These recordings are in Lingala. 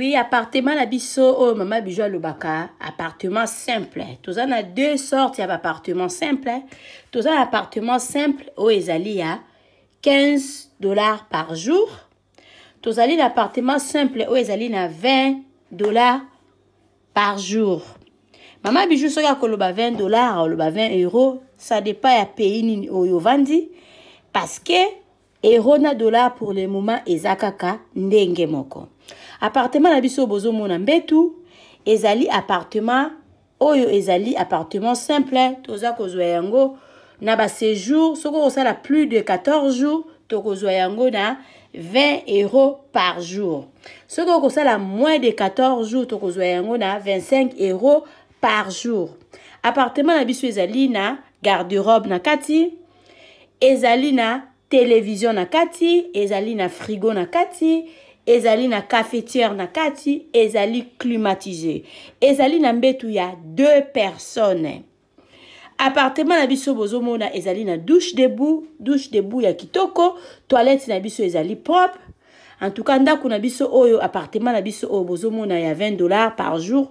Puis appartement la biso oh maman bijou le baka appartement simple. Tous en a deux sortes d'appartements simples. Tous en appartement simple au ezali à $15 par jour. Tous en appartement simple au ezali na $20 par jour. Maman bijou soka koloba $20 ou loba €20, ça dépend ya pays ni oyo vandi parce que euro na dollar pour le moment ezakaka ndenge moko. Appartement na biso bozo mona mbetu ezali appartement oyo ezali appartement simple toza kozwa yango na ba séjour soko osala plus de 14 jours to kozwa yango na €20 par jour. Soko osala moins de 14 jours to kozwa yango na €25 par jour. Appartement na biso ezali na garde-robe na kati, ezali na télévision na kati, ezali na frigo na kati, ezali na cafetière na kati, ezali climatisé. Ezali na mbetu ya 2 personnes. Appartement na biso bozo mona ezali na douche debout ya kitoko, toilette na biso ezali propre. En tout cas ndako na biso oyo appartement na biso oyo bozo mona ya $20 par jour.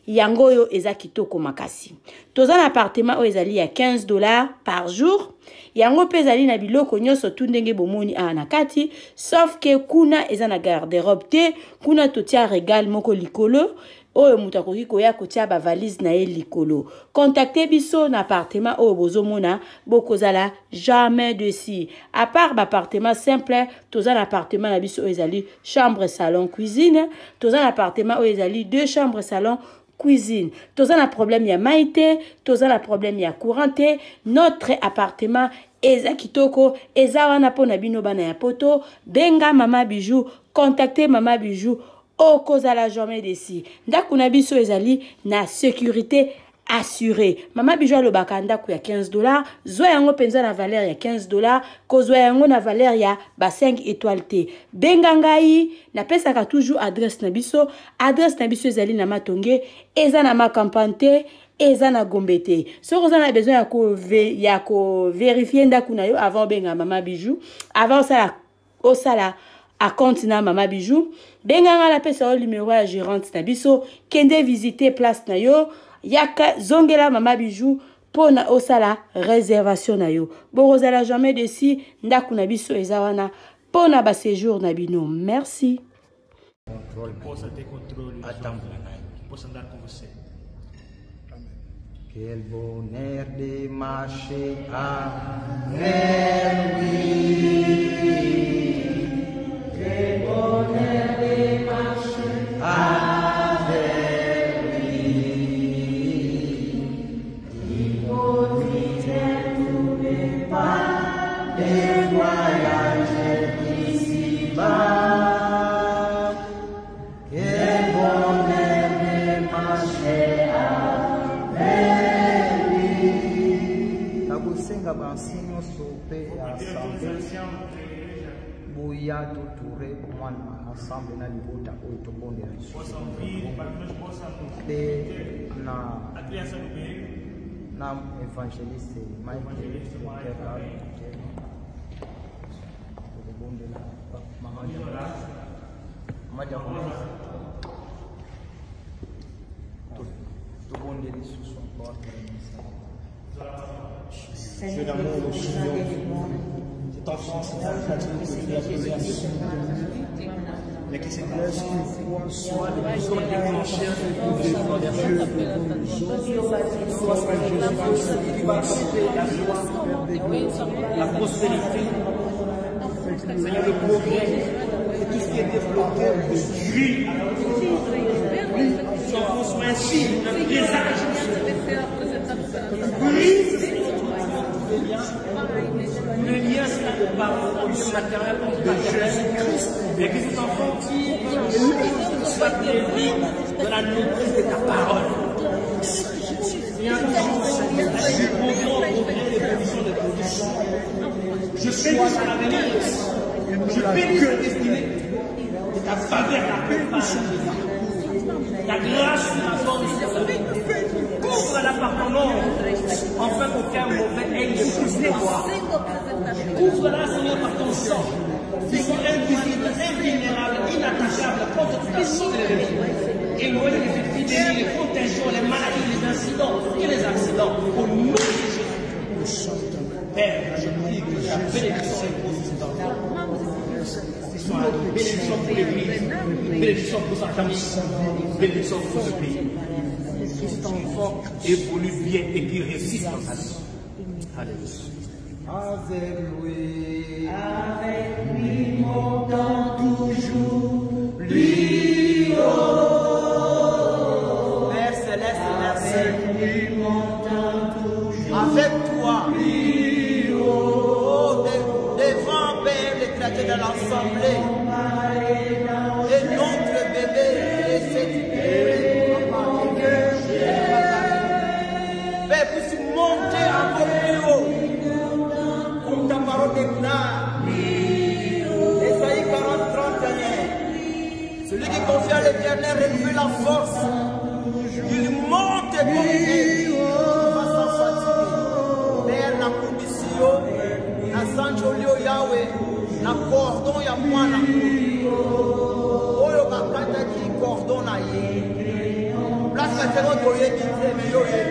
Yango yo eza kitoko makasi. Toza na appartement oyo ezali ya $15 par jour. Yango pe ezali na biloko nyonso tu ndenge bomoni na kati, sauf que kuna eza na garde-robe te, kuna totia régal moko likolo, oyo mutu akoki koya kotia ba valise na ye likolo. Contactez biso na appartement oyo bozomona bokozala jamais dessus. À part ba appartement simple, toza na appartement na biso oyo ezali chambre, salon, cuisine, toza na appartement oyo ezali 2 chambres, salon, cuisine. Tous un problème ya maïté, tous un problème ya couranté. Notre appartement eza kitoko, eza wana pona bino bana ya poto. Benga mama bijou, contactez mama bijou. Au cause la journée d'ici. Ndakuna biso ezali na sécurité assurée. Mama bijou lo bakanda ku ya $15. Zo yango penza na valeur ya $15. Kozwa yango na valeur ya ba 5 étoiles te. Benga ngai na pesa ka toujours adresse na biso. Adresse na biso ezali na Matonge, eza na Makampante, eza na Gombete. So vous avez besoin ya ko vérifier ndakuna yo avant benga mama bijou. Avant ça au sala à compte na mama bijou. Benga nga la pesa au numéro ya gérante na biso. Kende visiter place na yo. Yaka zongela mama bijou pona osala réservation na yo. Borozala jamais desi ndaku na biso ezawana pona ba séjour na bino. Merci. Possa ter controle possa andar com você. Quel bonheur de marcher avec lui. Quel bonheur de marcher avec des voyages ici-bas. Quel bonheur de marcher avec lui. Nakusenga bansinyo sope ya assemblée. Bouya tuture mwana assemblée na libota oyo tobondela. Na évangéliste Dieu d'amour, nous souvenons cette enfance, mais qui s'est laisse soit de plus en plus déclencheur de Dieu, soit Jésus qui va accepter la joie, la prospérité, Seigneur, le progrès, et tout ce qui est développé, le gris. Nous enfonçons ainsi un présage, le lien, c'est la parole matérielle de Jésus-Christ. Et que ces enfants soient guéris de la nourriture de ta parole. Je sais que ça l'avenir. Je bénis la destinée. Et ta faveur l'accompagne. Ta grâce nous couvre l'appartement, afin qu'aucun mauvais œil ne puisse les voir. Couvre-la, Seigneur, par ton sang. Ils sont invisibles, invulnérables, inattachables contre toute la chose de éloigner les épidémies, les contagions, les maladies, les incidents et les accidents. Au nom de Jésus. Père, je prie que ta bénédiction repose sur cet enfant. Bénédiction pour l'Église, bénédiction pour sa famille, bénédiction pour ce pays. Que cet enfant évolue bien et qu'il réussisse dans sa vie. Alléluia. Avec lui, montant toujours, lui, oh. Père Céleste, merci. Avec toi, lui, oh, devant Père, les chrétiens de l'Assemblée, et notre bébé, et cette Père, puisse monter encore plus haut. Comme ta parole déclare, Esaïe 40, 31, celui qui confie à l'Éternel renouvelle la force, il monte comme il va sans fatiguer. Père, la condition, la sanjolio Yahweh, la cordon ya mwana, oyo bakata ki cordon na ye, place que c'est notre oye qui fait, mais yo ye.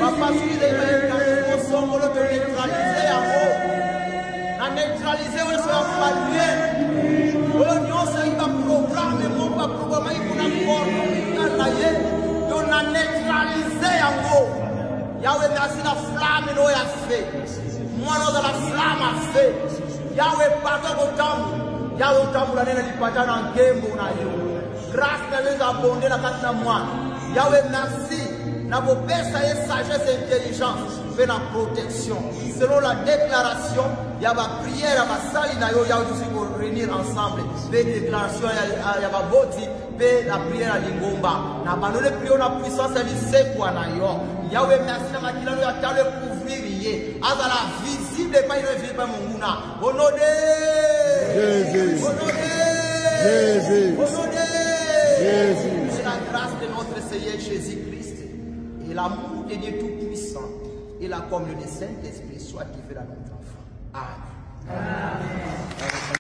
Papa, si les médicaments sont de neutraliser en haut, la neutraliser où c'est un palmier. L'union, c'est un programme, mais mon programme, il faut on a neutralisé en haut. Yahweh, merci la flamme, nous a fait. Moi, nous, la flamme a fait. Yahweh, partout au temps. Yahweh, au temps, l'année, il pas dans le game, grâce à nous abonder la carte de moi. Yahweh, merci. N'a vos pères, ça y est, sagesse et intelligence, fait la protection. Selon la déclaration, il y a ma prière, il y a ma salle, il y a aussi pour réunir ensemble. Fait déclaration, il y a ma boti, fait la prière à l'ingomba. N'a pas nous les prions, la puissance, elle est quoi na yo. Yahweh, merci, la maquille, il y a le couvrir, à la visible, et pas une visible, mon mouna. Honoré! Jésus! Honoré! Jésus! Honoré! Jésus! C'est la grâce de notre Seigneur Jésus-Christ. Et l'amour de Dieu Tout-Puissant et la communion du Saint-Esprit soit livrée à notre enfant. Amen. Amen.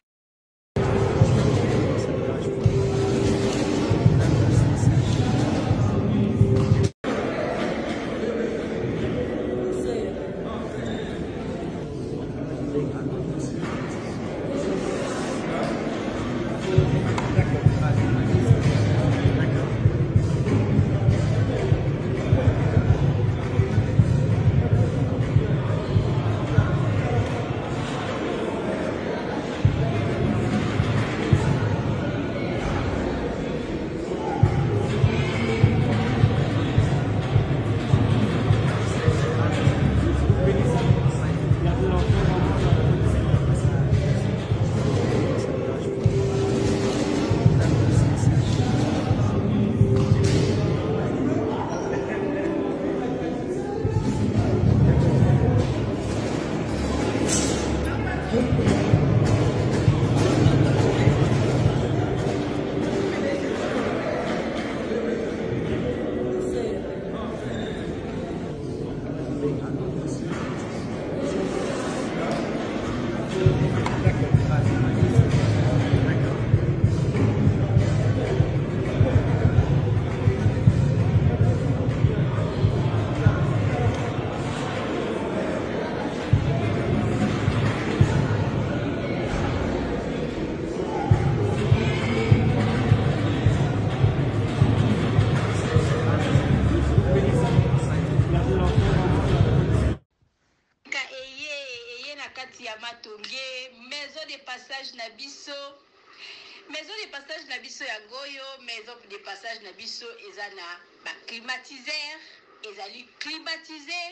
Maison de passage nabiso ya goyo, maison de passage nabiso ezana ba climatiseur, ezali climatisé.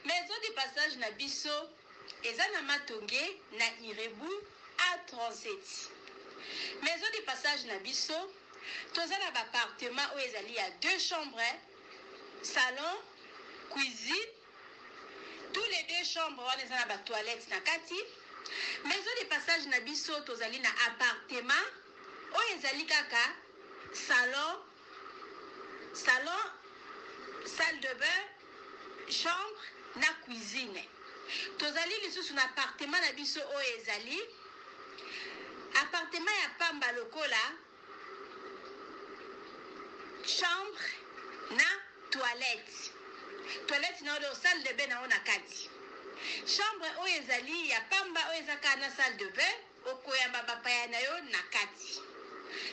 Maison de passage nabiso ezana matonge na Irebu A37. Maison de passage nabiso tozana ba appartement où ezali ya 2 chambres, salon, cuisine. Tous les 2 chambres on ezana ba toilette na kati. Maison de passage nabiso tozali na appartement où ezali kaka salon, salle de bain, chambre na cuisine. Tozali lisusu na appartement na biso où ezali appartement ya pamba lokola chambre na toilette. Toilette na do salle de bain na ona kati. Chambre o ezali ya pamba o ezaka na salle de bain okoyamba bapaya na yo na kati.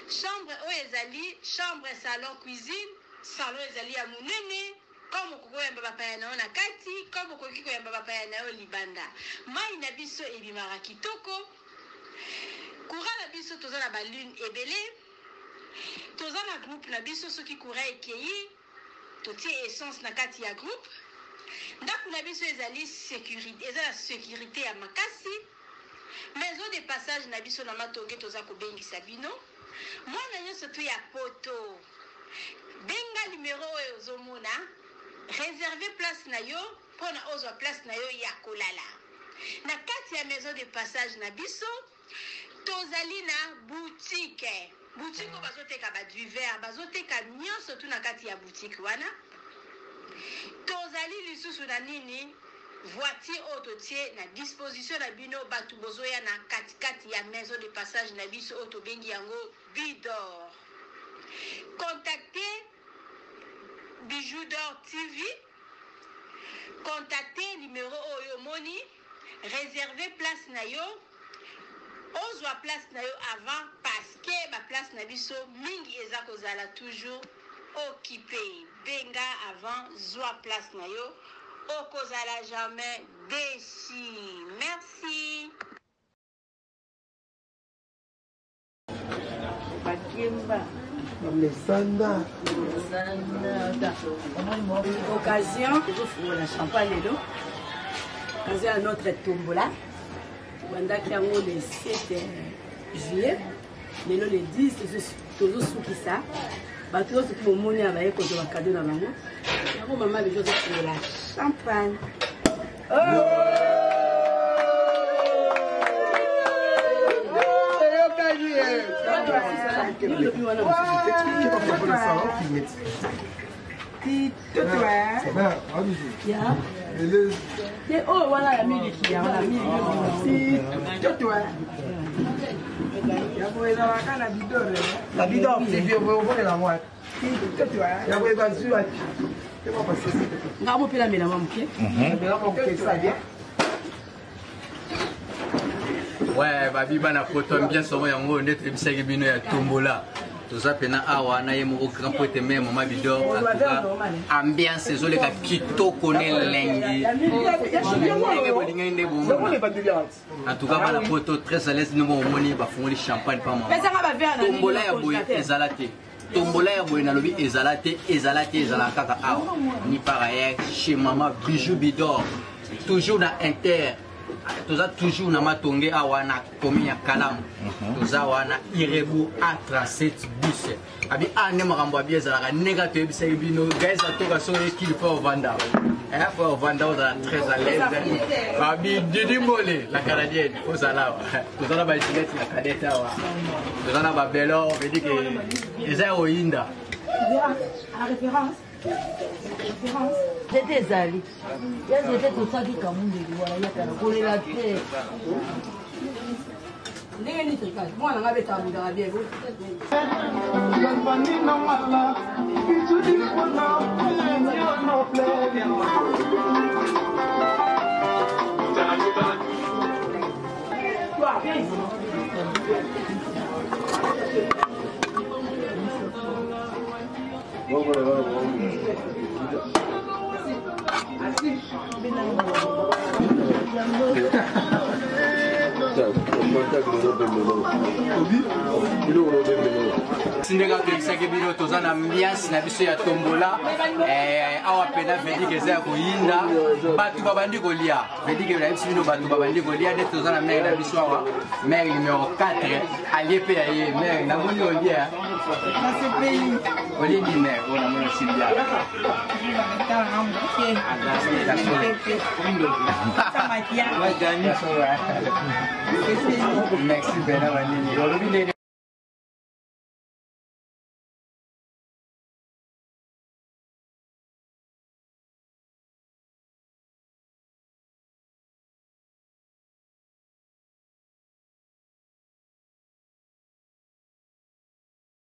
Chambre o ezali chambre salon cuisine, salon ezali ya munene comme kokoyamba bapaya na yo na kati, comme kokoyamba bapaya na yo libanda. Mai na biso ebimaka kitoko. Courant na biso toza na balune ebele. Toza na groupe na biso soki courant ekeyi totie essence na kati ya groupe. Ndako na biso ezali sécurité, ezala sécurité ya makasi. Maison de passage na biso na matonge toza kobengisa bino. Mwana nyonso to ya poto. Benga numéro oyo ozomona. Réserver place na yo pona ozwa place na yo ya kolala. Na kati ya maison de passage na biso tozali na boutique. Boutique o bazoteka ba du verre, bazoteka nyonso tu na kati ya boutique wana. Tozali lisusu na nini voiture autotie na disposition na bino batu bozoya na kati ya maison de passage na biso auto bengi yango Bidor. Contactez Bijoux d'Or TV. Contactez numéro oyo moni, réservez place na yo. Ozwa place na yo avant parce que ma place na biso mingi eza kozala toujours occupé. Benga avant zwa place na yo okozala jamais déçu. Merci. Bakimba. Alessandra. Occasion de la champagne là. Occasion à notre tombola. Pendant qu'il y a le 7 juillet, mais le 10, toujours sous qui ça. Bateau sur pour mon nez avec un cadeau dans la main. Et maman a besoin de la champagne. Oh voilà la mille qui a la mille. La Bidor, c'est vieux, vous voyez la moite. La voix est sur la. Ngabo pela mela mamke. Ça bien. Ouais, babi bana poto bien somo yango ndete bisaki bino ya tombola. Toza pena awa na yemo au grand pote même mama Bidor atuka ambiance ezoleka kitoko ne lengi. En tout cas bana poto très à l'aise nous moni ba fongoli champagne pa mama. Tombola ya boye ezalate. Tombola ya boye na lobi ezalate ezalaka awa. Ni pareil chez mama Bijou Bidor. Toujours na Inter. Toza toujours na matonge awa na komi ya Kalamu. Toza wana Irebu A37 bus. Abi ane makambo abi ezalaka nega to ebisa bino guys atoka so qu'il faut vendre. Faut vendre za très à l'aise. Abi Didi Mole la canadienne ozala. Toza na ba chilette la cadette awa. Toza na ba belo veut dire que eza oinda. La référence. J'étais Zali. J'étais tout ça qui comme on voilà, il y a qu'à coller la tête. N'est ni truc. Moi on avait ta boudra bien. Sindega to bino toza na ambiance na biso ya tombola awa pena vedi ke za koyinda batu babandi kolia vedi ke na biso bino batu babandi kolia de toza na mère na biso awa mère numéro 4 allié pe aye mère na boni olia na ce pays olie di mère ona mona Sylvia merci bena wanini